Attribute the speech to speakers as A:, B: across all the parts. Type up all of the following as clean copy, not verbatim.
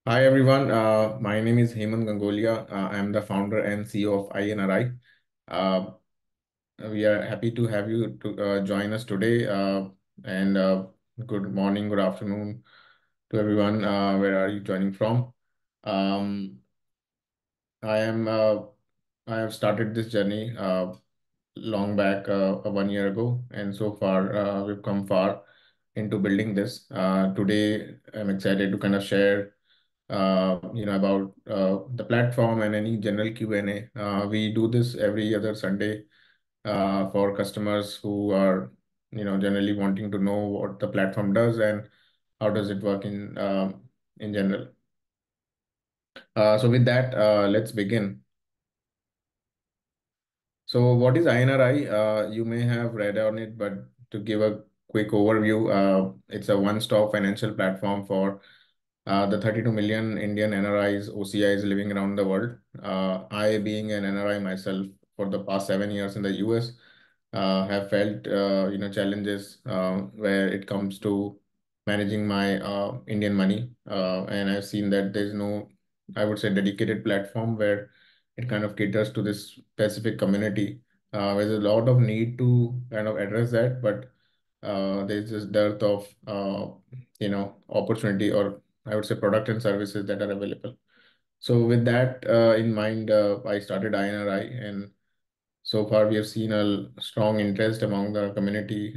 A: Hi everyone, my name is Hemant Gangolia. I'm the founder and CEO of iNRI. Uh, we are happy to have you to join us today. And good morning, good afternoon to everyone. Where are you joining from? Um, I am. I have started this journey long back, 1 year ago, and so far we've come far into building this. Today, I'm excited to kind of share about the platform and any general Q&A. We do this every other Sunday for customers who are, generally wanting to know what the platform does and how does it work in general. So with that, let's begin. So what is iNRI? You may have read on it, but to give a quick overview, it's a one-stop financial platform for the 32 million Indian NRIs, OCIs living around the world. I, being an NRI myself for the past 7 years in the US, have felt challenges where it comes to managing my Indian money, and I've seen that there's no, I would say, dedicated platform where it kind of caters to this specific community. There's a lot of need to kind of address that, but there's this dearth of opportunity, or I would say product and services that are available. So with that in mind, I started iNRI, and so far we have seen a strong interest among the community,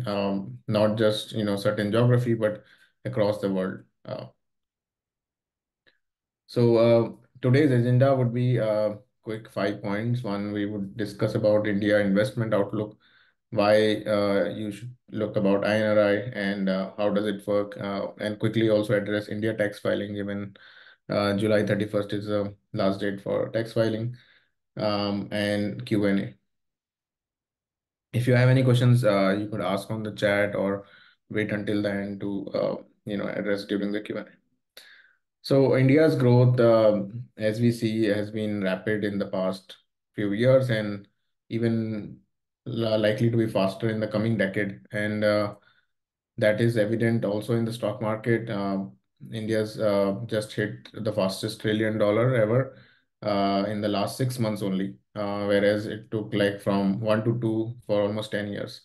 A: not just certain geography, but across the world. So today's agenda would be quick 5 points. One, we would discuss about India investment outlook, why you should look about iNRI, and how does it work, and quickly also address India tax filing, given July 31st is the last date for tax filing, and Q&A. If you have any questions, you could ask on the chat or wait until the end to address during the Q&A. So India's growth, as we see, has been rapid in the past few years, and even likely to be faster in the coming decade. And that is evident also in the stock market. India's just hit the fastest $1 trillion ever in the last 6 months only, whereas it took like from one to two for almost 10 years.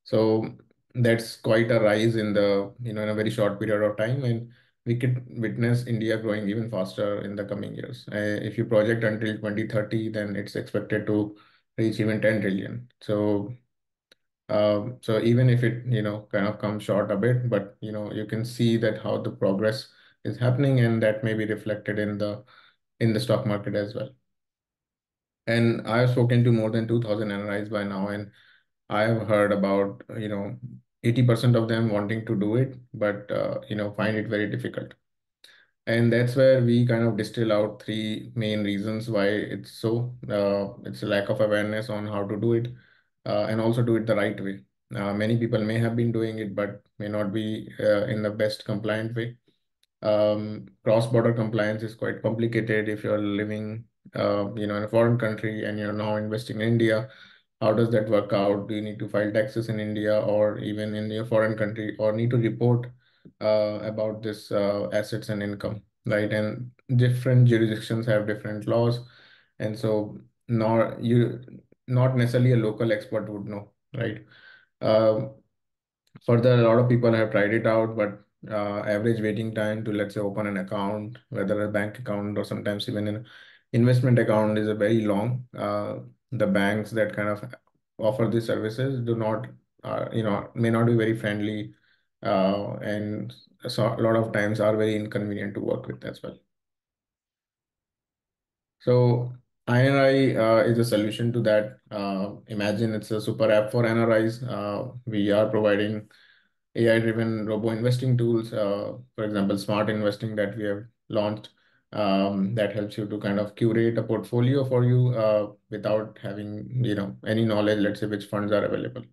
A: So that's quite a rise in in a very short period of time. And we could witness India growing even faster in the coming years. If you project until 2030, then it's expected to reach even 10 trillion. So even if it, kind of comes short a bit, but, you can see that how the progress is happening, and that may be reflected in the stock market as well. And I have spoken to more than 2,000 NRIs by now, and I have heard about, 80% of them wanting to do it, but, find it very difficult. And that's where we kind of distill out three main reasons why it's so. It's a lack of awareness on how to do it, and also do it the right way. Many people may have been doing it, but may not be in the best compliant way. Cross-border compliance is quite complicated if you're living, in a foreign country and you're now investing in India. How does that work out? Do you need to file taxes in India or even in your foreign country, or need to report about this assets and income, right? And different jurisdictions have different laws, and so not necessarily a local expert would know, right? Um, Further, a lot of people have tried it out, but average waiting time to, let's say, open an account, whether a bank account or sometimes even an investment account, is a very long. The banks that kind of offer these services do not, may not be very friendly, and so a lot of times are very inconvenient to work with as well. So iNRI is a solution to that. Imagine it's a super app for NRIs. We are providing AI-driven robo investing tools, for example, smart investing that we have launched, that helps you to kind of curate a portfolio for you without having, any knowledge, let's say, which funds are available.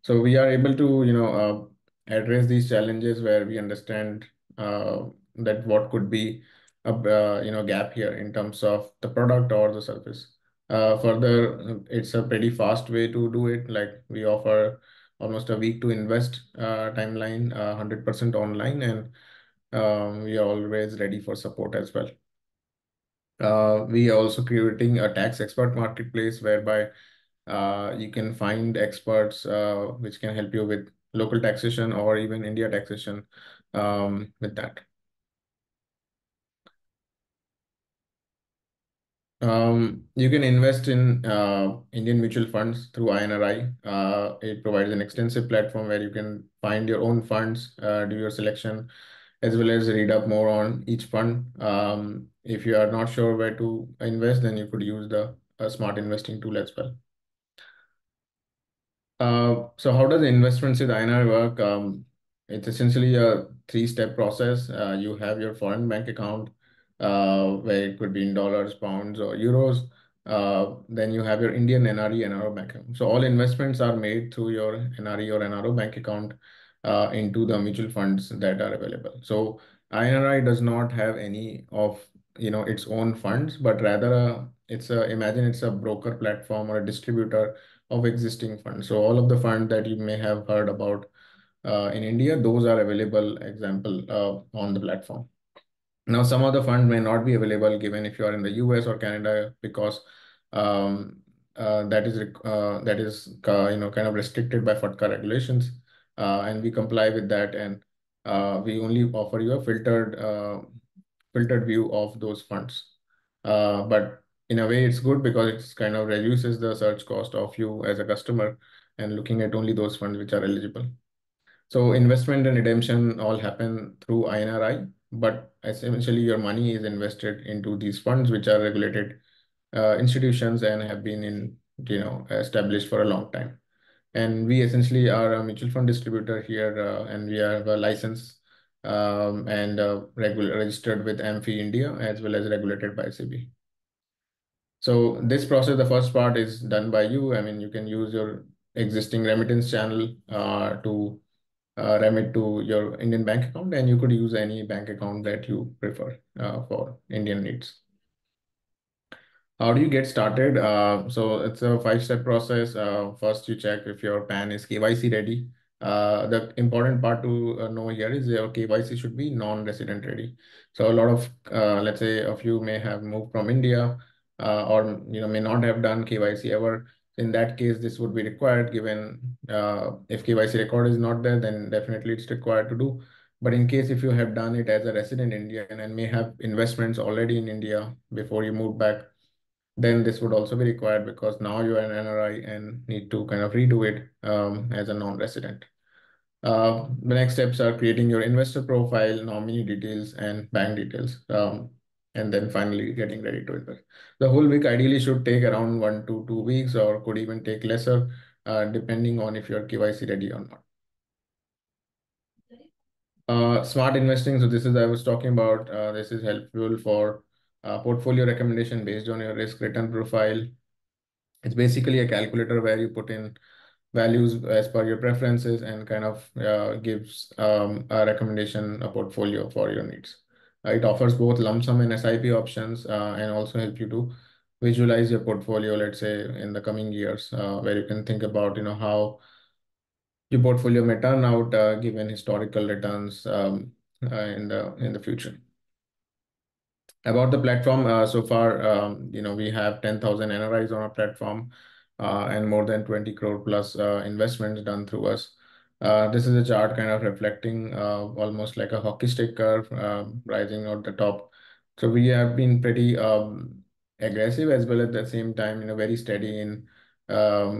A: So we are able to, address these challenges where we understand that what could be a gap here in terms of the product or the service. Further, it's a pretty fast way to do it. Like, we offer almost a week to invest timeline, 100% online, and we are always ready for support as well. We are also creating a tax expert marketplace whereby you can find experts which can help you with local taxation or even India taxation with that. You can invest in Indian mutual funds through iNRI. It provides an extensive platform where you can find your own funds, do your selection, as well as read up more on each fund. If you are not sure where to invest, then you could use the smart investing tool as well. So how does the investments with INR work? It's essentially a three-step process. You have your foreign bank account, where it could be in dollars, pounds, or euros. Then you have your Indian NRI, NRO bank account. So all investments are made through your NRI or NRO bank account into the mutual funds that are available. So INRI does not have any of its own funds, but rather imagine it's a broker platform or a distributor of existing funds. So all of the funds that you may have heard about in India, those are available, example, on the platform. Now, some of the fund may not be available given if you are in the US or Canada because um, that is kind of restricted by FATCA regulations, and we comply with that, and we only offer you a filtered view of those funds. But in a way, it's good because it's kind of reduces the search cost of you as a customer and looking at only those funds which are eligible. So investment and redemption all happen through iNRI, but essentially your money is invested into these funds which are regulated institutions and have been established for a long time. And we essentially are a mutual fund distributor here, and we have a license and registered with AMFI India as well as regulated by SEBI. So this process, the first part is done by you. I mean, you can use your existing remittance channel to remit to your Indian bank account, and you could use any bank account that you prefer for Indian needs. How do you get started? So it's a five-step process. First, you check if your PAN is KYC ready. The important part to know here is your KYC should be non-resident ready. So a lot of, let's say, a few may have moved from India, or may not have done KYC ever. In that case, this would be required given if KYC record is not there, then definitely it's required to do. But in case if you have done it as a resident Indian and may have investments already in India before you moved back, then this would also be required because now you are an NRI and need to kind of redo it as a non-resident. The next steps are creating your investor profile, nominee details, and bank details, and then finally getting ready to invest. The whole week ideally should take around 1 to 2 weeks, or could even take lesser, depending on if you're KYC ready or not. Smart investing. So this is I was talking about. This is helpful for portfolio recommendation based on your risk return profile. It's basically a calculator where you put in values as per your preferences and kind of gives a recommendation, a portfolio for your needs. It offers both lump sum and SIP options, and also help you to visualize your portfolio, let's say in the coming years, where you can think about, how your portfolio may turn out given historical returns in the future. About the platform, so far, we have 10,000 NRIs on our platform, and more than 20 crore plus investments done through us. This is a chart kind of reflecting almost like a hockey stick curve, rising at the top. So we have been pretty aggressive as well at the same time, very steady in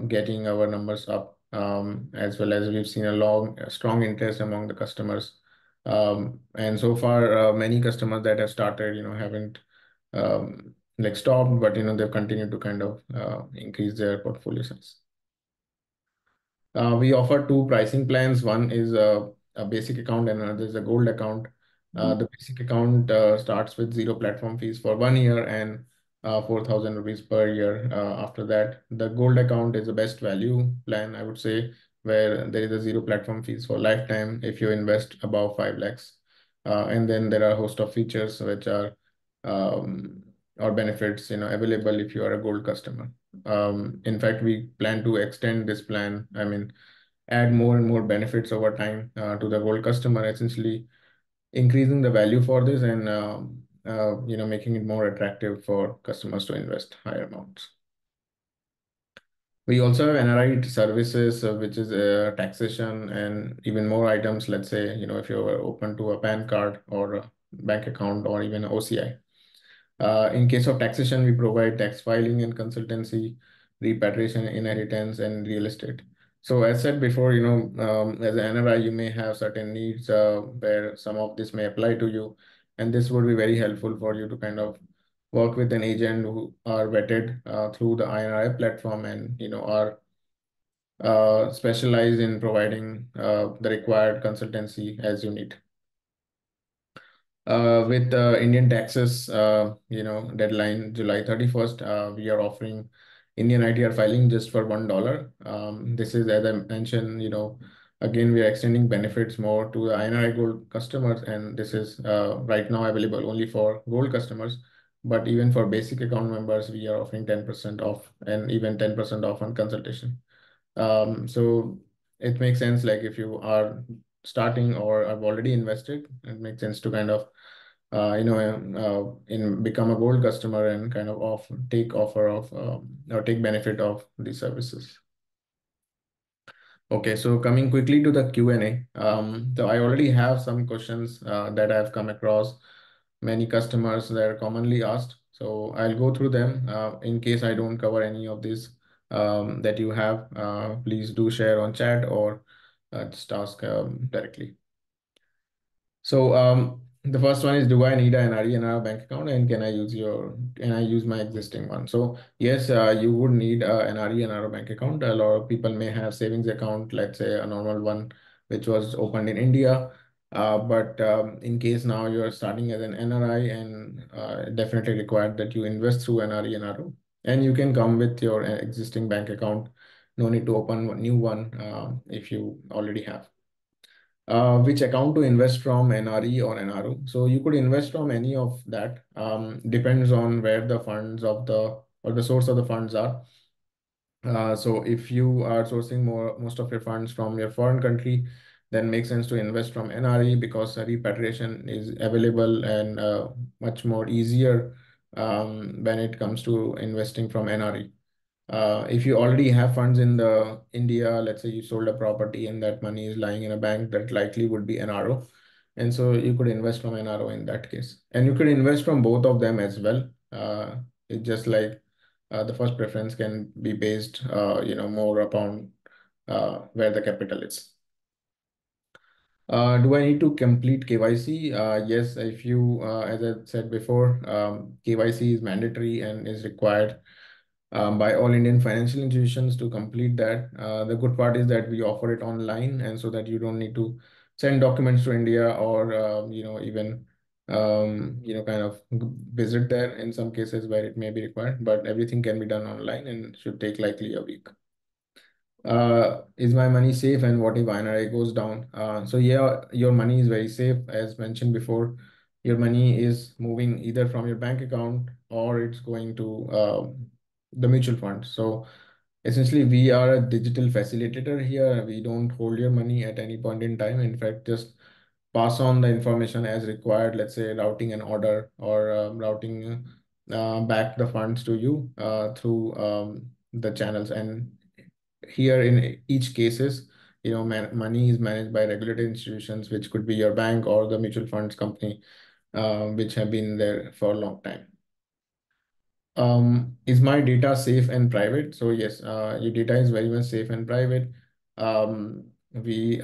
A: getting our numbers up, as well as we've seen a strong interest among the customers. And so far, many customers that have started, haven't like stopped, but they've continued to kind of increase their portfolio size. We offer two pricing plans. One is a basic account and another is a gold account. The basic account starts with zero platform fees for 1 year and 4,000 rupees per year after that. The gold account is the best value plan, I would say, where there is a zero platform fees for lifetime if you invest above 5 lakhs. And then there are a host of features which are um, or benefits available if you are a gold customer. In fact, we plan to extend this plan, I mean, add more and more benefits over time to the gold customer. Essentially, increasing the value for this and making it more attractive for customers to invest higher amounts. We also have NRI services, which is taxation and even more items. Let's say, if you're open to a PAN card or a bank account or even OCI. In case of taxation, we provide tax filing and consultancy, repatriation, inheritance, and real estate. So as said before, as an NRI, you may have certain needs where some of this may apply to you, and this would be very helpful for you to kind of work with an agent who are vetted through the iNRI platform and are specialized in providing the required consultancy as you need. With Indian taxes, deadline July 31st, we are offering Indian ITR filing just for $1. This is, as I mentioned, again, we are extending benefits more to the INRI Gold customers, and this is right now available only for Gold customers. But even for basic account members, we are offering 10% off and even 10% off on consultation. So it makes sense, like if you are starting or have already invested, it makes sense to kind of in become a gold customer and kind of take offer of or take benefit of these services. Okay, so coming quickly to the Q&A. So I already have some questions that I've come across, many customers that are commonly asked. So I'll go through them. In case I don't cover any of these that you have, please do share on chat or just ask directly. So the first one is, do I need an NRI in our bank account, and can I use my existing one? So yes, you would need an NRI in our bank account. A lot of people may have savings account, let's say a normal one, which was opened in India. But in case now you're starting as an NRI and definitely required that you invest through NRI and RO, and you can come with your existing bank account. No need to open a new one if you already have. Which account to invest from, NRE or NRO. So you could invest from any of that. Depends on where the funds of or the source of the funds are. So if you are sourcing most of your funds from your foreign country, then makes sense to invest from NRE because repatriation is available and much more easier when it comes to investing from NRE. If you already have funds in the India, let's say you sold a property and that money is lying in a bank, that likely would be NRO. And so you could invest from NRO in that case. And you could invest from both of them as well. It's just like the first preference can be based, more upon where the capital is. Do I need to complete KYC? Yes, if you, as I said before, KYC is mandatory and is required by all Indian financial institutions to complete that. The good part is that we offer it online, and so that you don't need to send documents to India or even kind of visit there in some cases where it may be required. But everything can be done online and should take likely a week. Is my money safe, and what if iNRI goes down? So yeah, your money is very safe. As mentioned before, your money is moving either from your bank account or it's going to the mutual fund. So essentially, we are a digital facilitator here. We don't hold your money at any point in time. In fact, just pass on the information as required, let's say routing an order or routing back the funds to you through the channels. And here in each cases, money is managed by regulated institutions, which could be your bank or the mutual funds company, which have been there for a long time. Is my data safe and private? So yes, your data is very much safe and private. We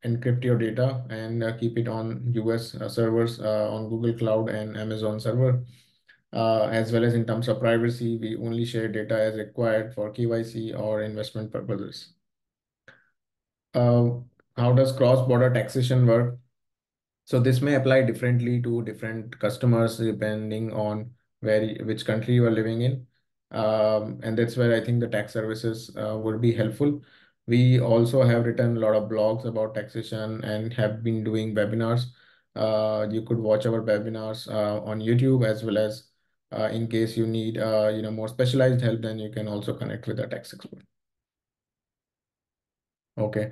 A: encrypt your data and keep it on US servers on Google Cloud and Amazon server. As well as in terms of privacy, we only share data as required for KYC or investment purposes. How does cross-border taxation work? So this may apply differently to different customers depending on which country you are living in. And that's where I think the tax services would be helpful. We also have written a lot of blogs about taxation and have been doing webinars. You could watch our webinars on YouTube, as well as in case you need more specialized help, then you can also connect with a tax expert. Okay.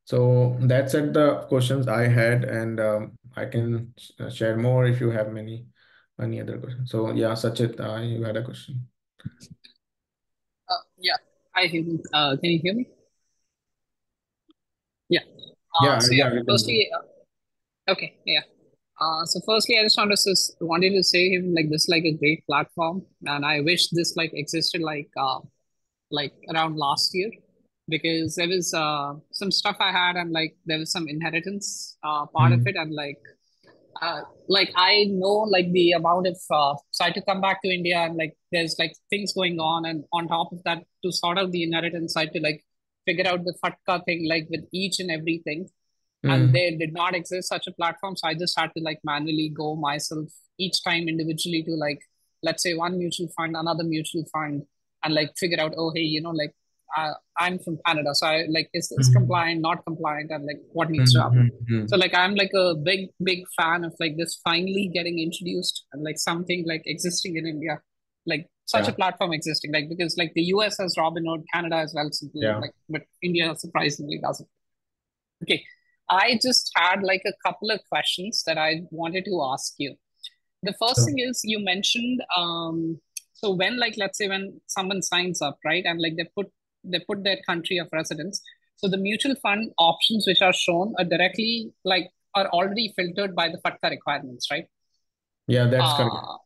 A: So that's it, the questions I had, and I can share more if you have any other questions. So yeah, Sachit, you had a question.
B: Yeah, I can. Can you hear me? Yeah. So yeah.
A: Yeah, we can.
B: Firstly, okay. Yeah. So firstly, I just wanted to say him like this like a great platform, and I wish this like existed like around last year, because there was some stuff I had, and like there was some inheritance part of
A: Mm,
B: it, and uh, like I know like the amount of so I had to come back to India, and like there's like things going on, and on top of that, to sort out the inheritance, I had to like figure out the fatka thing like with each and everything, and
A: mm,
B: there did not exist such a platform, so I just had to like manually go myself each time individually to like, let's say, one mutual fund, another mutual fund, and like figure out, oh hey, like I'm from Canada, so I like, is this
A: mm,
B: compliant, not compliant, and like what
A: mm,
B: needs to happen.
A: mm,
B: So
A: mm.
B: like I'm like a big fan of like this finally getting introduced, and like something like existing in India, like such a
A: Yeah,
B: platform existing, like because like the US has Robinhood, Canada as well, simple,
A: yeah.
B: like, but India surprisingly doesn't. Okay. I just had like a couple of questions that I wanted to ask you. The first
A: So
B: thing is, you mentioned so when, like, let's say when someone signs up, right, and like they put their country of residence, so the mutual fund options which are shown are directly like are already filtered by the FATCA requirements, right?
A: yeah, that's correct.
B: Uh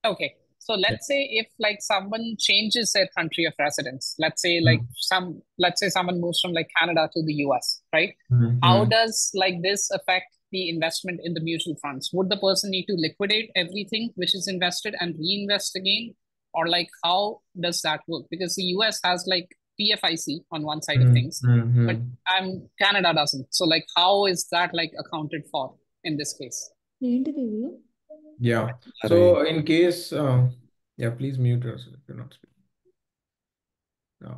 B: Okay. So
A: Yeah.
B: let's say if like someone changes their country of residence,
A: Mm,
B: let's say someone moves from like Canada to the US, right?
A: mm,
B: How
A: mm.
B: does like this affect the investment in the mutual funds? Would the person need to liquidate everything which is invested and reinvest again? Or like how does that work? Because the US has like PFIC on one side of
A: Mm,
B: things,
A: mm,
B: but
A: mm.
B: Canada doesn't. So like how is that like accounted for in this case?
A: Yeah.
C: Sorry.
A: So in case, yeah, please mute yourself if you're not speaking.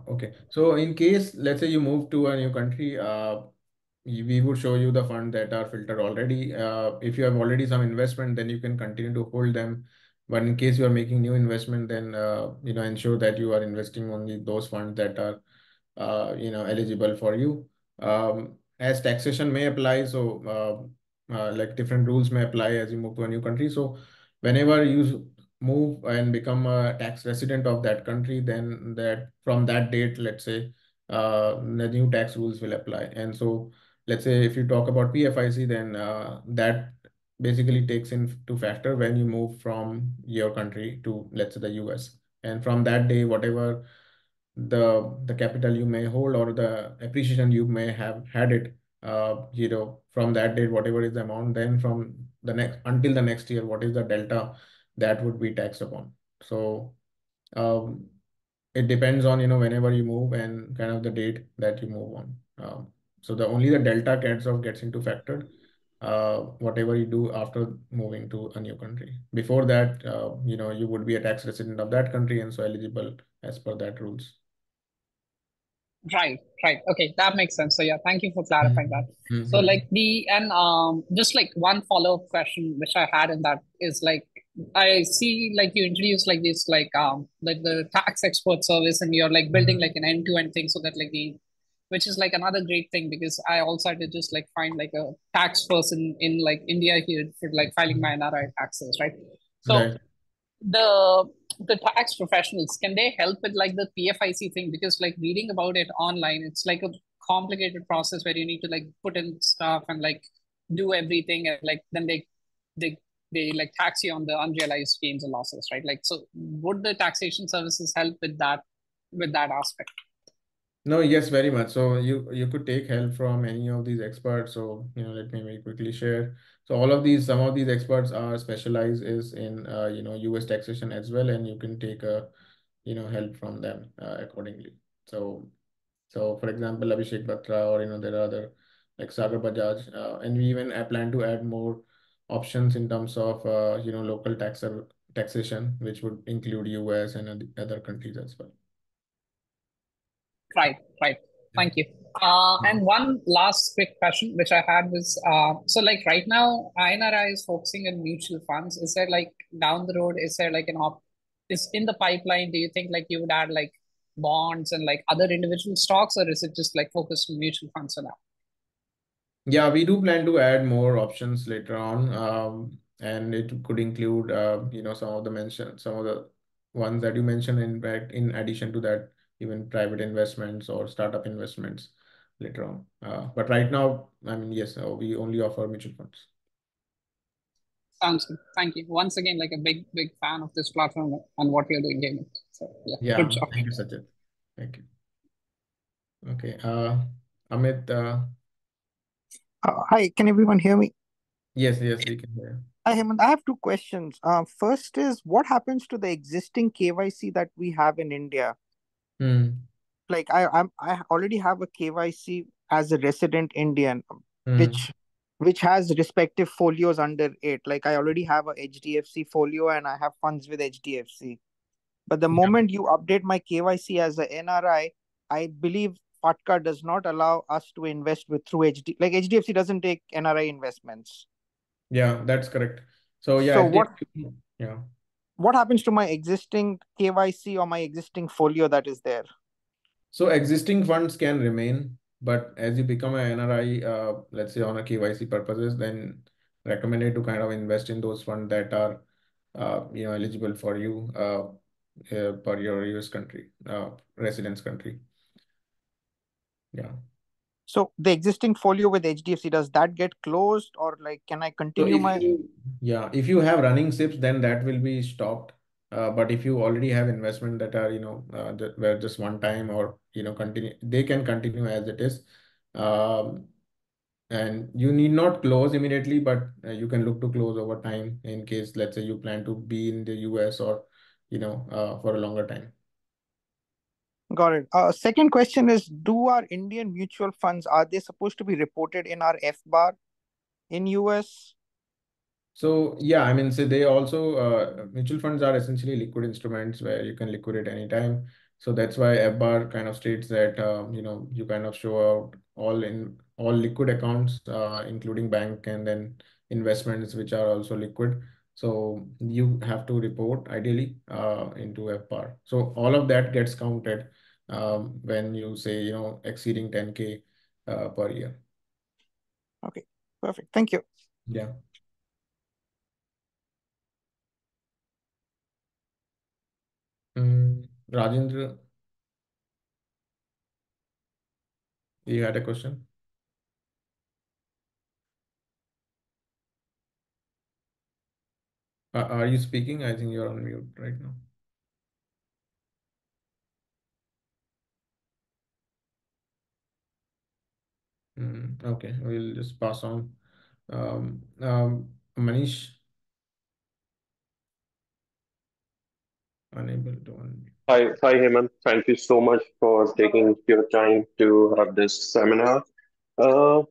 A: Okay. So in case, let's say you move to a new country, we would show you the funds that are filtered already. If you have already some investment, then you can continue to hold them. But in case you are making new investment, then ensure that you are investing only those funds that are eligible for you. As taxation may apply, so like different rules may apply as you move to a new country. So whenever you move and become a tax resident of that country, then that from that date, let's say, the new tax rules will apply. And so let's say if you talk about PFIC, then that basically takes into factor when you move from your country to, let's say, the US. And from that day, whatever the capital you may hold or the appreciation you may have had it, from that date, whatever is the amount, then from the next until the next year, what is the delta that would be taxed upon. So um, it depends on, whenever you move and kind of the date that you move on. So the only the delta gets into factored, whatever you do after moving to a new country. Before that, you would be a tax resident of that country and so eligible as per that rules.
B: Right, right. Okay, that makes sense. So yeah, thank you for clarifying that.
A: Mhm.
B: So like
A: Mhm.
B: the and just like one follow-up question which I had in that is like, I see like you introduced like this like the tax expert service, and you're like building like
A: Mhm.
B: an end-to-end thing, so that like the which is like another great thing, because I also had to just like find like a tax person in like India here for like filing my NRI taxes, right? So
A: Right.
B: the the tax professionals, can they help with like the PFIC thing? Because like reading about it online, it's like a complicated process where you need to like put in stuff and like do everything, and like then they they like tax you on the unrealized gains and losses, right? Like, so would the taxation services help with that aspect?
A: No, yes, very much. So you could take help from any of these experts. So, let me very quickly share. So some of these experts are specialized is in US taxation as well, and you can take help from them accordingly. So for example, Abhishek Batra, or there are other like Sagar Bajaj, and we even plan to add more options in terms of local taxation, which would include US and other countries as well.
B: Right, right.
A: Yeah.
B: Thank you. And one last quick question, which I had was, so like right now, iNRI is focusing on mutual funds. Is there like down the road, is there like is in the pipeline? Do you think like you would add like bonds and like other individual stocks, or is it just like focused on mutual funds for now?
A: Yeah, we do plan to add more options later on, and it could include, some of the ones that you mentioned. In fact, in addition to that, even private investments or startup investments later on. But right now, I mean, yes, we only offer mutual funds.
B: Sounds good. Thank you. Once again, like a big fan of this platform and what you're doing, Hemant. So yeah, good
A: Yeah,
B: job.
A: thank you, Sajid. Thank you. Okay, Amit,
C: Hi, can everyone hear me?
A: yes, yes, we can hear.
C: Hi, Hemant. I have two questions. First is what happens to the existing KYC that we have in India?
A: Hmm.
C: Like I already have a KYC as a resident Indian,
A: Hmm.
C: which which has respective folios under it. Like I already have a HDFC folio and I have funds with HDFC. But the
A: Yeah,
C: moment you update my KYC as a NRI, I believe FATCA does not allow us to invest with through like HDFC doesn't take NRI investments.
A: yeah, that's correct. So yeah,
C: So
A: HDFC, yeah.
C: what happens to my existing KYC or my existing folio that is there?
A: So existing funds can remain, but as you become an NRI, let's say on a KYC purposes, then recommended to kind of invest in those funds that are, eligible for you, per your US country, residence country. Yeah.
C: So the existing folio with HDFC, does that get closed or like can I
A: So
C: continue
A: if
C: my
A: you, yeah, if you have running SIPs, then that will be stopped. But if you already have investment that are, where just one time or, continue, they can continue as it is. Um, and you need not close immediately, but you can look to close over time in case, let's say, you plan to be in the US or, for a longer time.
C: got it? Second question is, do our Indian mutual funds are they supposed to be reported in our F bar in US?
A: So yeah, I mean, so they also, mutual funds are essentially liquid instruments where you can liquidate anytime. So that's why FBAR kind of states that, you kind of show out all liquid accounts, including bank and then investments, which are also liquid. So you have to report ideally, into FBAR. So all of that gets counted, when you say, exceeding 10K, per year.
C: Okay, perfect. Thank you.
A: Yeah. Rajendra, you had a question? Are you speaking? I think you're on mute right now. Okay, we'll just pass on. Manish, unable to unmute.
D: Hi, Hemant. Thank you so much for taking your time to have this seminar. Uh,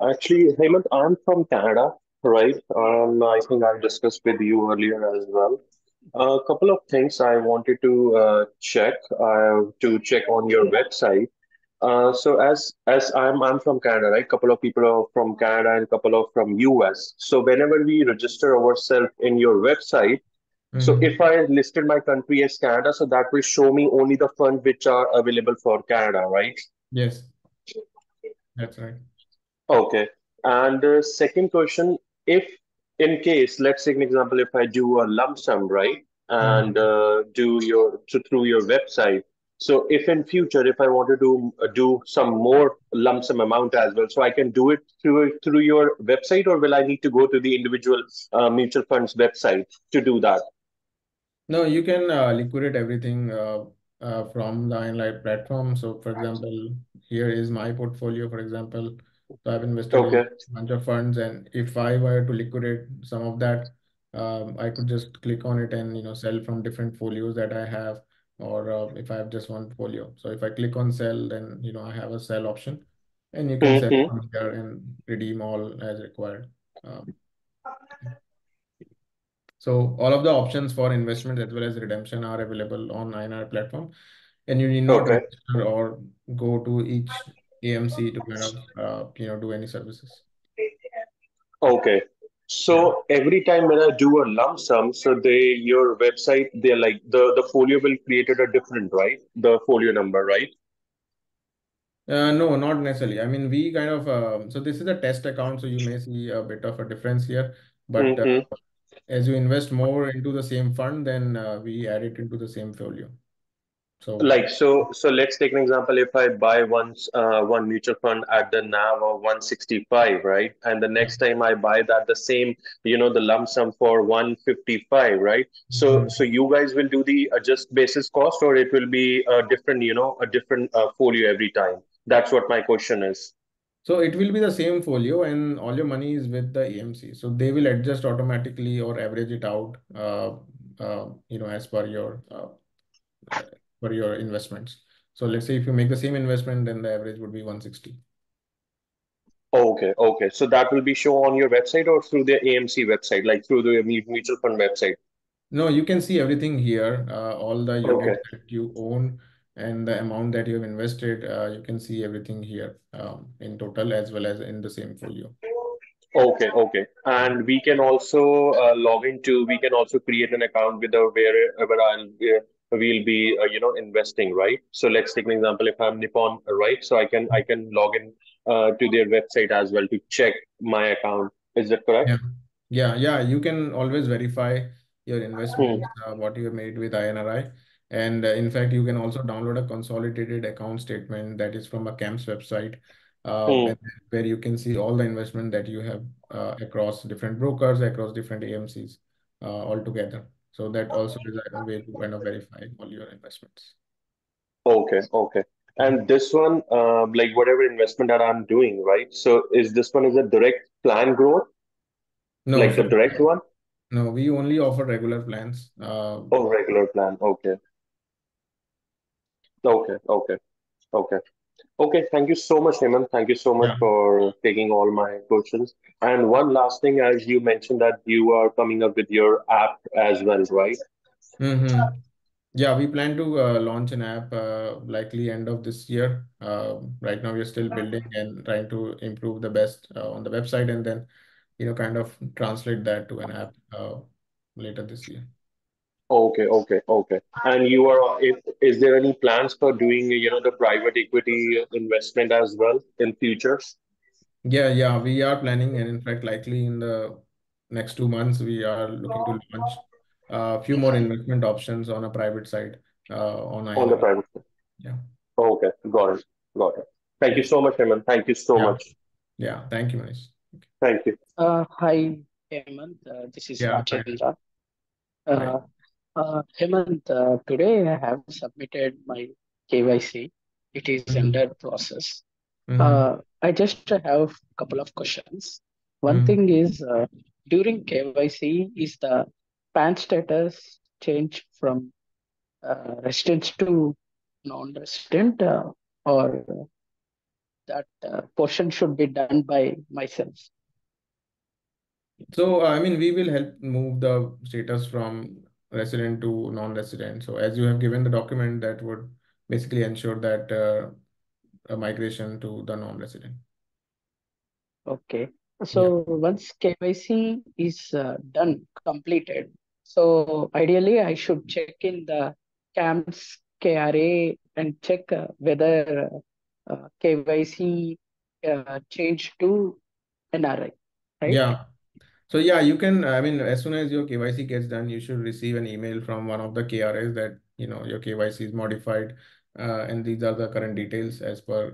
D: Actually, Hemant, I'm from Canada, right? I think I discussed with you earlier as well. A couple of things I wanted to check on your website. So as I'm from Canada, right? Couple of people are from Canada and couple of from US. So whenever we register ourselves in your website, so
A: Mm-hmm.
D: if I listed my country as Canada, so that will show me only the funds which are available for Canada, right?
A: Yes, that's right.
D: Okay. And second question, if in case, let's take an example, if I do a lump sum, right, and
A: Mhm.
D: do through your website. So if in future, if I wanted to do some more lump sum amount as well, so I can do it through your website, or will I need to go to the individual mutual funds website to do that?
A: No, you can liquidate everything, from the iNRI platform. So, for example, here is my portfolio, for example. So, I've invested in
D: Okay.
A: a bunch of funds, and if I were to liquidate some of that, I could just click on it and sell from different folios that I have, or if I have just one folio. So, if I click on sell, then I have a sell option, and you can sell
D: Mm-hmm.
A: from here and redeem all as required. Um, So all of the options for investment as well as redemption are available on INR platform, and you need not
D: Okay.
A: register or go to each AMC to kind of do any services.
D: Okay.
A: Yeah.
D: So every time when I do a lump sum, so your website, they're like the folio will create it a different, right? The folio number, right?
A: No, not necessarily. I mean, we kind of so this is a test account, so you may see a bit of a difference here. But
D: Hmm.
A: as you invest more into the same fund, then we add it into the same folio. So
D: Like so let's take an example. If I buy one mutual fund at the NAV of 165, right? And the next time I buy that the same, the lump sum for 155, right? So
A: Mhm.
D: you guys will do the adjust basis cost, or it will be a different, a different folio every time. That's what my question is.
A: So it will be the same folio, and all your money is with the AMC. So they will adjust automatically or average it out, as uh, per your investments. So let's say if you make the same investment, then the average would be 160.
D: Okay, okay. So that will be shown on your website or through the AMC website, like through the mutual fund website.
A: No, you can see everything here, all the
D: Okay.
A: units that you own and the amount that you have invested. You can see everything here in total as well as in the same folio.
D: Okay, okay. And we can also we can also create an account with wherever we'll be, investing, right? So let's take an example. If I'm Nippon, right? So I can log in to their website as well to check my account. Is that correct?
A: Yeah. Yeah. You can always verify your
D: Hmm.
A: investments, what you have made with iNRI. And in fact, you can also download a consolidated account statement that is from a CAMPS website,
D: Hmm.
A: where you can see all the investment that you have across different brokers, across different AMCs all together. So that also is a way to kind of verify all your investments.
D: Okay, okay.
A: Yeah.
D: And this one, like whatever investment that I'm doing, right? So is this one is a direct plan growth,
A: No,
D: like
A: so
D: the direct one,
A: no, we only offer regular plans.
D: or regular plan? Okay, okay, okay, okay. Okay, thank you so much, Hemant. Thank you so much
A: Yeah.
D: for taking all my questions. And one last thing, as you mentioned that you are coming up with your app as well, right?
A: Mm-hmm. Yeah, we plan to launch an app likely end of this year. Right now, we're still building and trying to improve the best on the website, and then kind of translate that to an app later this year.
D: Okay, okay, okay. And you are, is there any plans for doing, the private equity investment as well in future?
A: Yeah, we are planning, and in fact, likely in the next 2 months, we are looking to launch a few more investment options on a private side on
D: On the
A: INRI.
D: private.
A: Yeah,
D: Okay, got it, got it. Thank you
A: yeah,
D: so much, Hemant. Thank you so
A: yeah,
D: much.
A: yeah. Thank you, Manish.
D: Thank you.
B: Hi, Hemant. This is
A: Yeah, hi,
B: Rajendra.
A: hi.
B: Uh, Hemant, today I have submitted my KYC. It is
A: Mm-hmm.
B: under process.
A: Mm-hmm.
B: I just have a couple of questions. One
A: Mm-hmm.
B: thing is, during KYC, is the PAN status changed from residents to non-resident, or that portion should be done by myself?
A: So, I mean, we will help move the status from resident to non-resident. So, as you have given the document, that would basically ensure that a migration to the non-resident.
B: Okay.
A: Yeah.
B: So once KYC is done, completed, so ideally I should check in the CAMPS KRA and check whether KYC changed to NRI, right?
A: Yeah. So, yeah, you can, I mean, as soon as your KYC gets done, you should receive an email from one of the KRAs that, your KYC is modified and these are the current details as per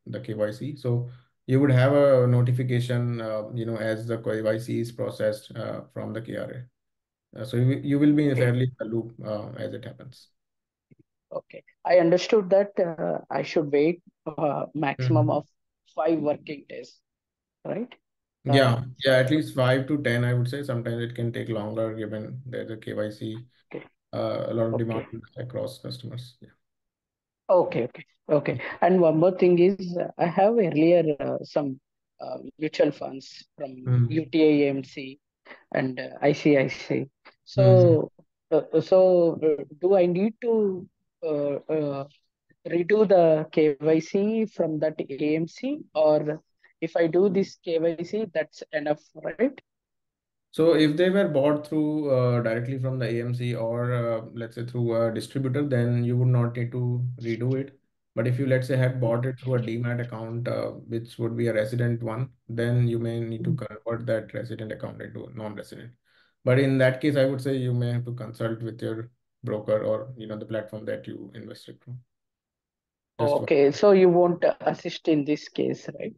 A: the KYC. So, you would have a notification, as the KYC is processed from the KRA. So you will be
B: Okay.
A: fairly in the loop as it happens.
B: Okay. I understood that I should wait maximum
A: Mhm.
B: of 5 working days, right?
A: Yeah, yeah,
B: For
A: at least 5 to 10, I would say. Sometimes it can take longer given there's a KYC,
B: okay.
A: a lot of demand
B: Okay.
A: across customers. Yeah.
B: Okay, okay, okay. And one more thing is, I have earlier some mutual funds from
A: Mm-hmm.
B: UTIMC and ICIC.
A: Mm-hmm.
B: So, do I need to redo the KYC from that AMC, or if I do this KYC, that's enough, right?
A: So if they were bought through directly from the AMC or let's say through a distributor, then you would not need to redo it. But if you, let's say, had bought it through a demat account, which would be a resident one, then you may need to convert that resident account into a non-resident. But in that case, I would say you may have to consult with your broker or the platform that you invested from. Just to
E: Okay, so you won't assist in this case, right?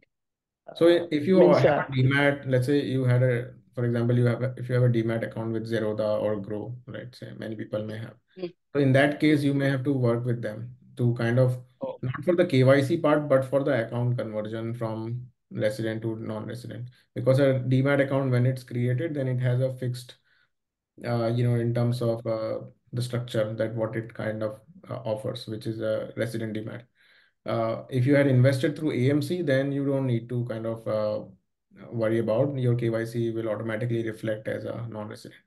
A: So if you
E: Means
A: have a demat, let's say you had for example, if you have a demat account with Zerodha or Grow, right? Say many people may have.
E: mm,
A: So in that case,
E: mm.
A: you may have to work with them to kind of,
E: Oh,
A: not for the KYC part, but for the account conversion from resident to non-resident. Because a demat account, when it's created, then it has a fixed, in terms of the structure that what it kind of offers, which is a resident demat. If you had invested through AMC, then you don't need to kind of worry about your KYC will automatically reflect as a non-resident.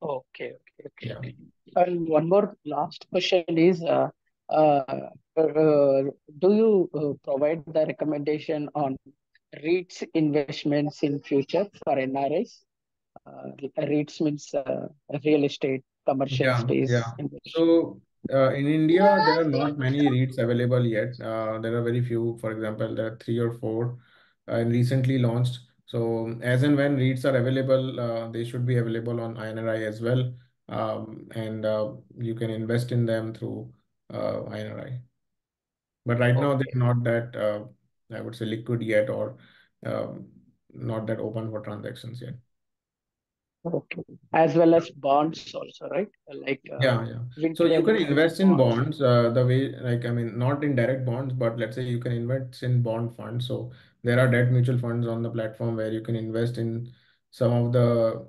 E: okay, okay, okay,
A: Yeah.
E: okay. And one more last question is, uh, uh, do you provide the recommendation on REITs investments in future for NRIs? REITs means real estate, commercial
A: Yeah,
E: space
A: yeah.
E: investment.
A: So in India, there are not many REITs available yet. There are very few. For example, there are three or four and recently launched. So as and when REITs are available, they should be available on iNRI as well. And you can invest in them through iNRI. But right now, they're
E: Okay,
A: not that, I would say, liquid yet, or um, not that open for transactions yet.
E: okay. As well as bonds also, right? Like
A: Yeah, yeah. So you can
E: withdrawal
A: invest in
E: bonds.
A: bonds, the way, like, I mean, not in direct bonds, but let's say you can invest in bond funds. So there are debt mutual funds on the platform where you can invest in some of the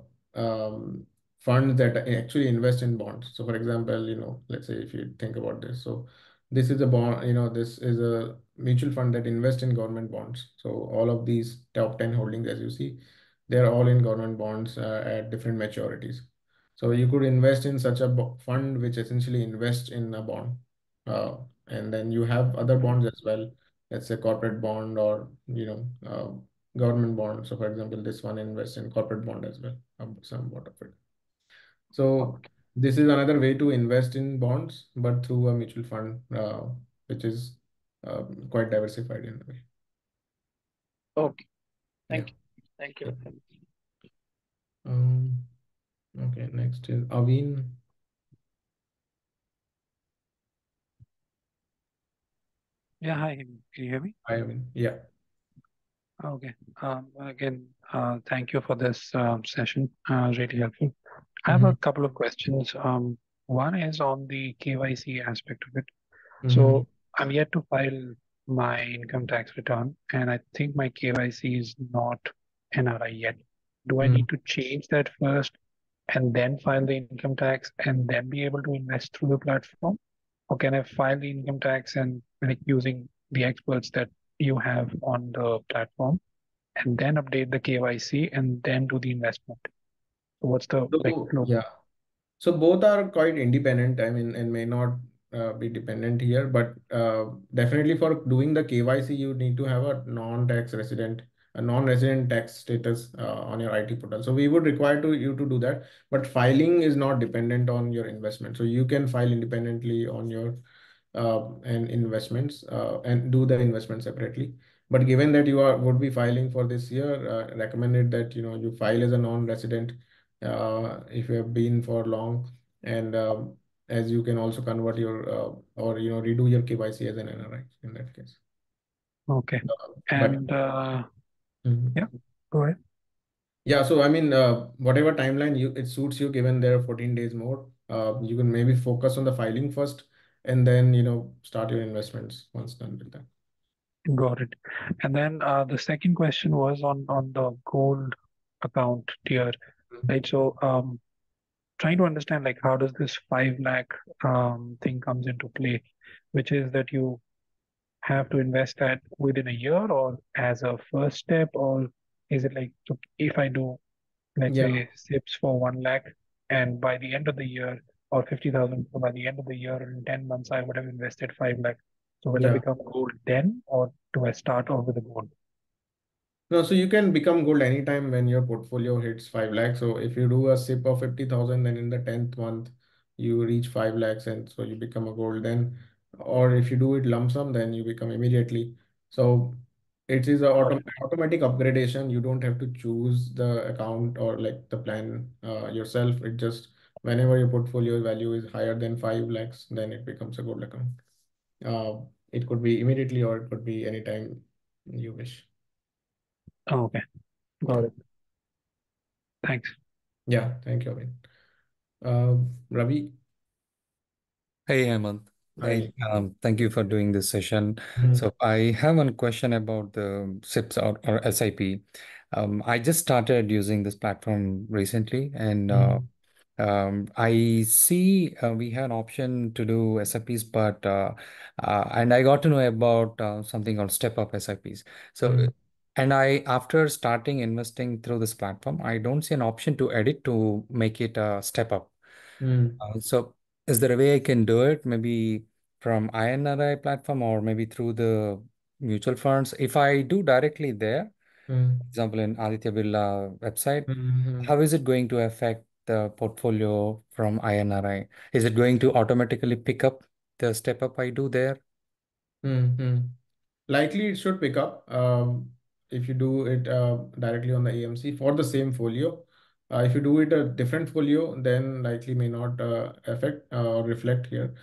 A: funds that actually invest in bonds. So for example, let's say if you think about this, so this is a bond, this is a mutual fund that invests in government bonds. So all of these top 10 holdings, as you see, they're all in government bonds at different maturities. So you could invest in such a fund which essentially invests in a bond. And then you have other bonds as well. Let's say corporate bond or, government bond. So for example, this one invests in corporate bond as well, somewhat of it. So
E: Okay,
A: this is another way to invest in bonds, but through a mutual fund, which is quite diversified in a way.
E: okay.
A: Yeah.
E: Thank you. Thank
A: Yeah.
E: you.
A: Um, okay, next is Aveen.
F: Yeah, hi. Can you hear me?
A: Hi, Aveen. Yeah.
F: Okay. Again, thank you for this session. Really helpful. I have
A: Mm-hmm.
F: a couple of questions. One is on the KYC aspect of it.
A: Mm-hmm.
F: So I'm yet to file my income tax return, and I think my KYC is not NRI yet. Do I
A: Mm-hmm.
F: need to change that first and then file the income tax and then be able to invest through the platform? Or can I file the income tax and like using the experts that you have on the platform and then update the KYC and then do the investment? So what's the like
A: So
F: flow?
A: yeah, so both are quite independent. I mean, and may not be dependent here, but definitely for doing the KYC, you need to have a non-resident tax status on your IT portal. So we would require you to do that, but filing is not dependent on your investment. So you can file independently on your and investments and do the investment separately. But given that you would be filing for this year, recommended that you file as a non-resident if you have been for long, and as you can also convert your or redo your KYC as an NRI in that case.
F: Okay.
A: But
F: And
A: Mhm.
F: yeah, go ahead.
A: Yeah, so I mean, whatever timeline it suits you, given there are 14 days more, you can maybe focus on the filing first, and then start your investments once done with that.
F: Got it. And then the second question was on the gold account tier, right? So trying to understand like how does this 5 lakh thing comes into play, which is that you have to invest that within a year or as a first step, or is it like so if I do let's
A: Yeah,
F: say SIPs for 1 lakh and by the end of the year or 50,000, so by the end of the year in 10 months I would have invested 5 lakh. So will I
A: yeah.
F: become gold then or do I start off with a gold?
A: No, so you can become gold anytime when your portfolio hits 5 lakhs. So if you do a SIP of 50,000, then in the 10th month, you reach 5 lakhs, and so you become a gold. Then or if you do it lump sum, then you become immediately. So it is a automatic upgradation. You don't have to choose the account or like the plan yourself. It just whenever your portfolio value is higher than 5 lakhs, then it becomes a gold account. It could be immediately or it could be anytime you wish.
F: Oh, okay. Got it. Thanks.
A: Yeah, thank you, Abhin. Ravi,
G: Hey, Hemant.
A: hi.
G: Thank you for doing this session. So I have one question about the SIPs or SIP. I just started using this platform recently, and I see we have an option to do SIPs, but and I got to know about something called step-up SIPs. So, and I after starting investing through this platform, I don't see an option to edit to make it a step up. So is there a way I can do it? Maybe from iNRI platform or maybe through the mutual funds. If I do directly there, for example, in Aditya Birla website, how is it going to affect the portfolio from iNRI? Is it going to automatically pick up the step up I do there?
A: Likely it should pick up if you do it directly on the AMC for the same folio. If you do it a different folio, then likely may not affect or reflect here.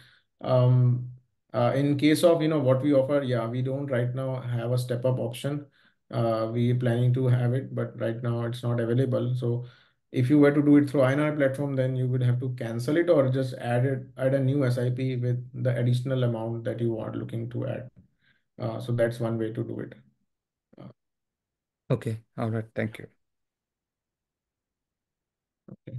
A: In case of what we offer, yeah, we don't right now have a step up option. We planning to have it, but right now it's not available. So if you were to do it through INR platform, then you would have to cancel it or just add a new SIP with the additional amount that you are looking to add. So that's one way to do it.
G: Okay, all right, thank you.
A: Okay.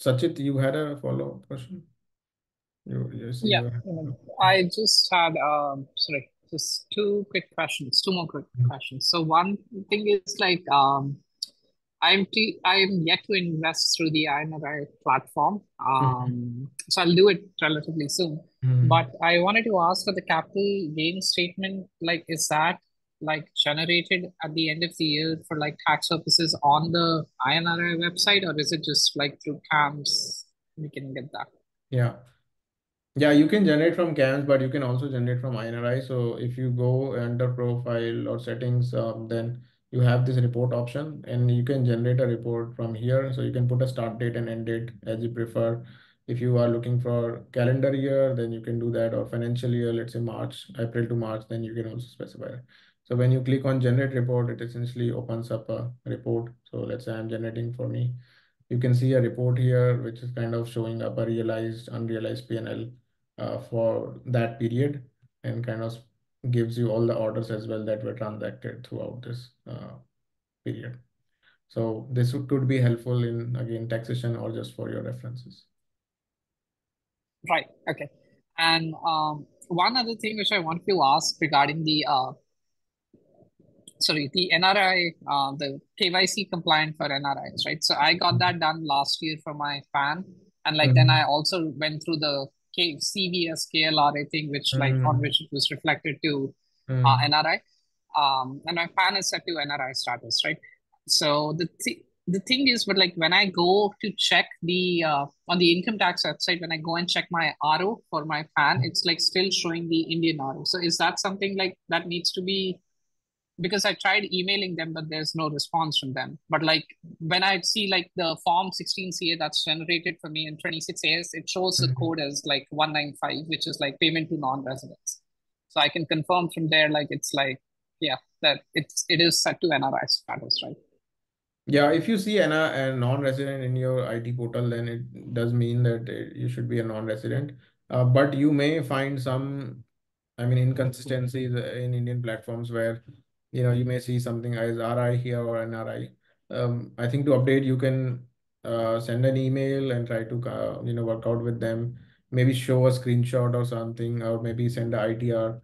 A: Sachit, you had a follow-up question? You see
B: Yeah,
A: you
B: I just had sorry, just two quick questions, two more quick questions. So one thing is like I'm yet to invest through the iNRI platform. So I'll do it relatively soon. But I wanted to ask for the capital gain statement, like is that like generated at the end of the year for like tax purposes on the iNRI website, or is it just like through CAMS we can get that?
A: Yeah. Yeah, you can generate from CAMS, but you can also generate from iNRI. So if you go under profile or settings, then you have this report option and you can generate a report from here. So you can put a start date and end date as you prefer. If you are looking for calendar year, then you can do that, or financial year, let's say March, April to March, then you can also specify it. So when you click on generate report, it essentially opens up a report. So let's say I'm generating for me. You can see a report here, which is kind of showing up a realized, unrealized P&L for that period, and kind of gives you all the orders as well that were transacted throughout this period. So this could be helpful in, again, taxation or just for your references.
B: Right. Okay. And one other thing which I want to ask regarding the the NRI, the KYC compliant for NRIs, right? So I got that done last year for my PAN, and like then I also went through the CVS KLR, I think, which like on which it was reflected to NRI, and my PAN is set to NRI status, right? So the thing is, but like when I go to check the on the income tax website, when I go and check my RO for my PAN, it's like still showing the Indian RO. So is that something like that needs to be, because I tried emailing them, but there's no response from them. But like when I see like the form 16CA that's generated for me in 26AS, it shows the code as like 195, which is like payment to non-residents. So I can confirm from there, like it's like, yeah, that it is set to NRI status, right?
A: Yeah, if you see a non-resident in your IT portal, then it does mean that you should be a non-resident. But you may find some, I mean, inconsistencies in Indian platforms where, you may see something as RI here or NRI. I think to update, you can send an email and try to, work out with them. Maybe show a screenshot or something, or maybe send a ITR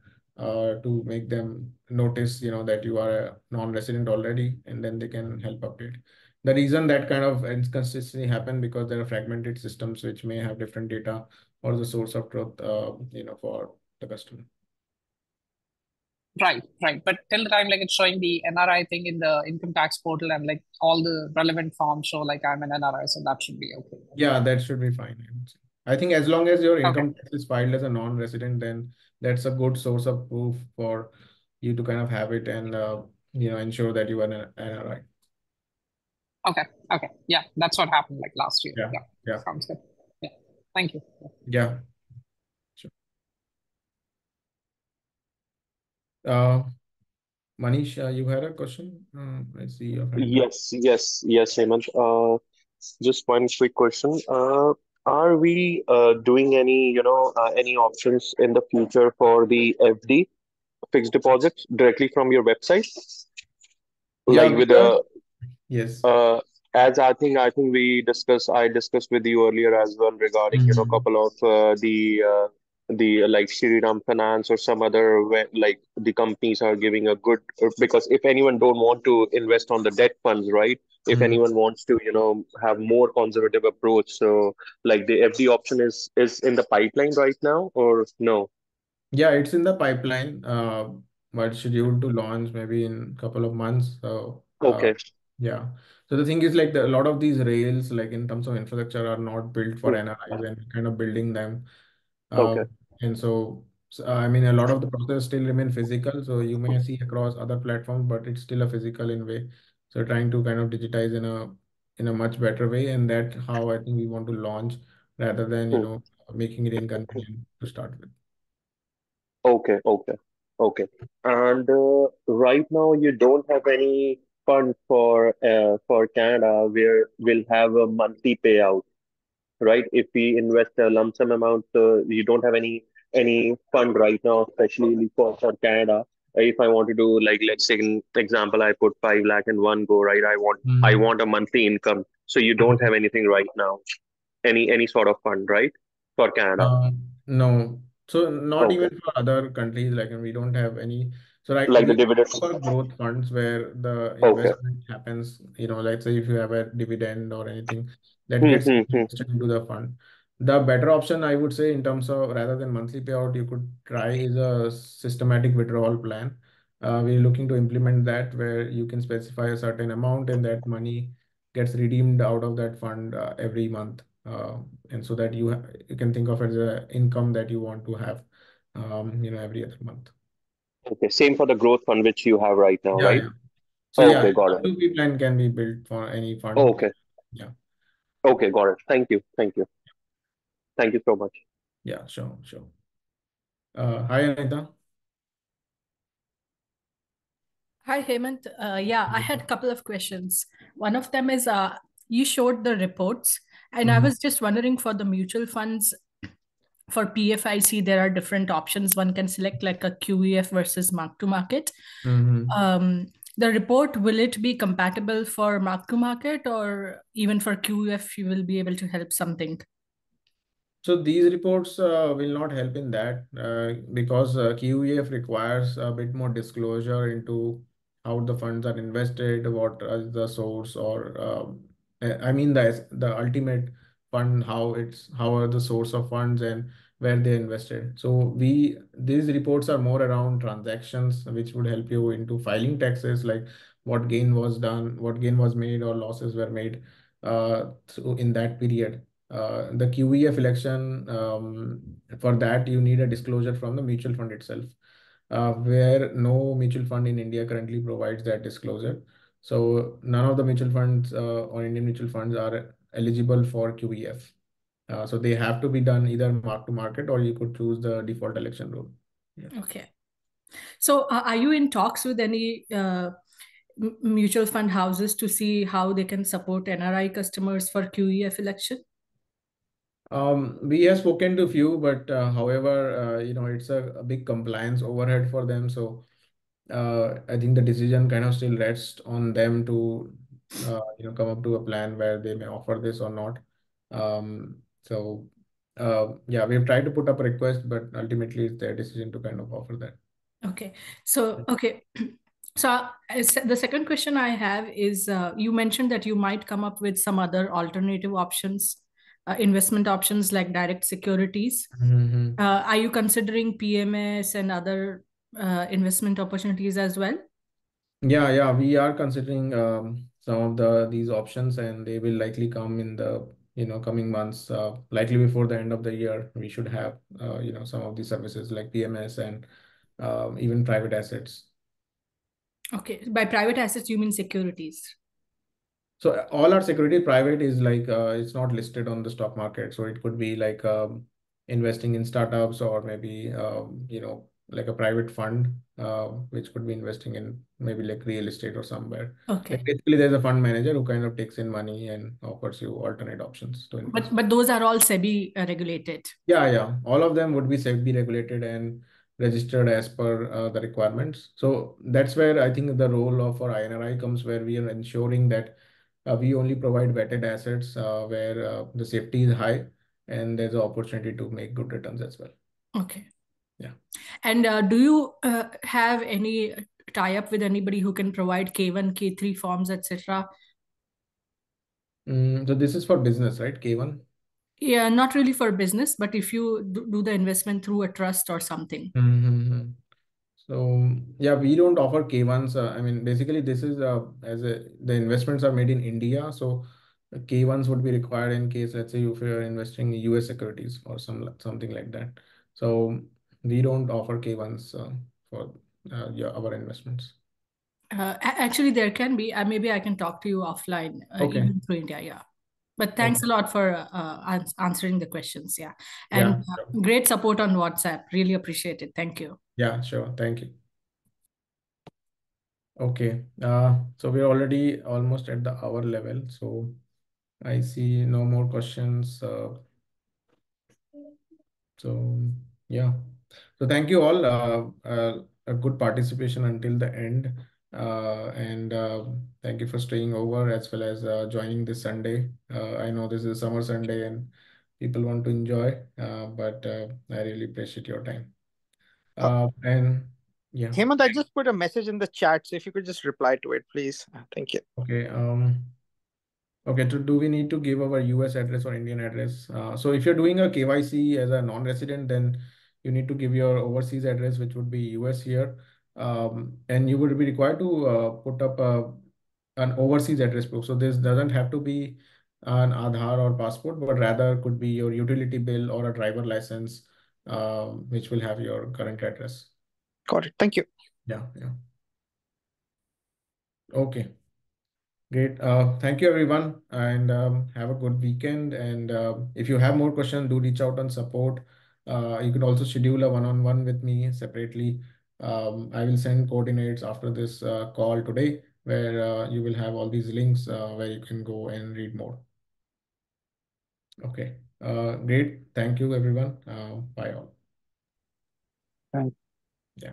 A: to make them notice, that you are a non-resident already, and then they can help update. The reason that kind of inconsistency happen because there are fragmented systems which may have different data or the source of truth, for the customer.
B: Right, right. But till the time like it's showing the NRI thing in the income tax portal and like all the relevant forms show like I'm an NRI, so that should be okay.
A: Yeah, that should be fine, I would say. I think as long as your
B: Okay.
A: income tax is filed as a non-resident, then that's a good source of proof for you to kind of have it and ensure that you are an NRI.
B: Okay. Okay. Yeah, that's what happened like last year.
A: Yeah,
B: Yeah.
A: yeah,
B: Sounds good. Yeah. Thank you.
A: yeah. Sure. Uh, Manish, you had a question? I see your hand up.
D: Yes, Hemant. Just one quick question. Are we doing any options in the future for the FD, fixed deposits, directly from your website?
A: Yeah,
D: Like
A: we
D: with
A: are.
D: a
A: Yes.
D: uh, as I think I discussed with you earlier as well regarding,
A: Mhm.
D: couple of like Shriram Finance or some other like the companies are giving a good, because if anyone don't want to invest on the debt funds, right? If
A: Mhm.
D: anyone wants to, have more conservative approach, so like the FD option is in the pipeline right now or no?
A: Yeah, it's in the pipeline, but scheduled to launch maybe in a couple of months. So,
D: Okay.
A: yeah. So the thing is like a lot of these rails, like in terms of infrastructure, are not built for
D: Mm,
A: NRIs and kind of building them.
D: okay.
A: And so, I mean, a lot of the process still remain physical. So you may see across other platforms, but it's still a physical in way. So trying to kind of digitize in a much better way, and that how I think we want to launch rather than
D: Hmm.
A: making it inconvenient to start with.
D: Okay. And right now, you don't have any fund for Canada where we'll have a monthly payout, right? If we invest a lump sum amount, you don't have any fund right now, especially for Canada. If I want to do, like, let's say, in example, I put 5 lakh in one go, right? I want a monthly income, so you don't have anything right now, any sort of fund, right, for Canada?
A: No. So not even
D: Okay,
A: for other countries, like we don't have any. So right,
D: like the
A: we
D: dividends.
A: offer growth funds where the
D: Okay.
A: investment happens, let's say if you have a dividend or anything that
D: Hmm,
A: gets
D: hmm, hmm.
A: invested into the fund. The better option I would say in terms of rather than monthly payout, you could try is a systematic withdrawal plan. We're looking to implement that where you can specify a certain amount and that money gets redeemed out of that fund every month. And so that you can think of it as a income that you want to have, every other month.
D: Okay, same for the growth fund which you have right now,
A: Yeah,
D: right?
A: yeah. So yeah,
D: Okay, got it.
A: W P plan can be built for any fund.
D: Okay,
A: Yeah,
D: okay, got it. Thank you so much.
A: yeah, sure, sure. Hi, Anita.
H: Hi, Hemant. Yeah, I had a couple of questions. One of them is you showed the reports, and I
A: Mhm.
H: was just wondering for the mutual funds for PFIC, there are different options. One can select like a QEF versus mark to market.
A: Mhm.
H: The report, will it be compatible for mark to market or even for QEF, you will be able to help something?
A: So these reports will not help in that because QEF requires a bit more disclosure into how the funds are invested, what is the source, or I mean the ultimate fund, how are the source of funds and where they invested. So these reports are more around transactions, which would help you into filing taxes, like what gain was done, what gain was made, or losses were made so in that period. The QEF election, for that, you need a disclosure from the mutual fund itself, where no mutual fund in India currently provides that disclosure. So none of the mutual funds or Indian mutual funds are eligible for QEF. So they have to be done either mark to market or you could choose the default election rule. Yeah.
H: Okay. So are you in talks with any mutual fund houses to see how they can support NRI customers for QEF election?
A: We have spoken to few, but however, it's a big compliance overhead for them. So I think the decision kind of still rests on them to, come up to a plan where they may offer this or not. Yeah, we've tried to put up a request, but ultimately it's their decision to kind of offer that.
H: Okay. So, okay. So the second question I have is you mentioned that you might come up with some other alternative options, investment options like direct securities.
A: Mhm.
H: Are you considering PMS and other investment opportunities as well?
A: Yeah, we are considering some of these options, and they will likely come in the coming months, likely before the end of the year, we should have, some of these services like PMS and even private assets.
H: Okay. By private assets, you mean securities?
A: So all our security private is like it's not listed on the stock market. So it could be like investing in startups or maybe like a private fund which could be investing in maybe like real estate or somewhere.
H: Okay.
A: Like basically, there's a fund manager who kind of takes in money and offers you alternate options to invest.
H: But those are all SEBI regulated.
A: Yeah. All of them would be SEBI regulated and registered as per the requirements. So that's where I think the role of our iNRI comes, where we are ensuring that we only provide vetted assets where the safety is high and there's an opportunity to make good returns as well.
H: Okay.
A: Yeah.
H: And do you have any tie-up with anybody who can provide K1, K3 forms, etc.?
A: So this is for business, right? K1?
H: Yeah, not really for business, but if you do the investment through a trust or something.
A: So yeah, we don't offer K1s. I mean, basically, this is the investments are made in India, so K1s would be required in case, let's say, if you're investing in US securities or something like that. So we don't offer K1s for our investments.
H: Actually, there can be. Maybe I can talk to you offline,
A: Okay.
H: even through India. Yeah. But thanks a lot for answering the questions. Yeah. And
A: Sure.
H: great support on WhatsApp. Really appreciate it. Thank you.
A: Yeah, sure. Thank you. Okay. So we're already almost at the hour level. So I see no more questions. So yeah. So thank you all. A good participation until the end. And thank you for staying over as well as joining this Sunday. I know this is summer Sunday and people want to enjoy, but I really appreciate your time. And yeah.
C: Hemant, I just put a message in the chat, so if you could just reply to it, please. Thank you.
A: Okay. Okay, do we need to give our US address or Indian address? So if you're doing a KYC as a non-resident, then you need to give your overseas address, which would be US here. And you would be required to put up an overseas address proof. So this doesn't have to be an Aadhaar or passport, but rather could be your utility bill or a driver license, which will have your current address.
C: Got it. Thank you.
A: Yeah. Okay. Great. Thank you, everyone, and have a good weekend. And if you have more questions, do reach out on support. You can also schedule a one-on-one with me separately. I will send coordinates after this call today, where you will have all these links where you can go and read more. Okay. Great. Thank you, everyone. Bye all.
E: Thank you.
A: Yeah.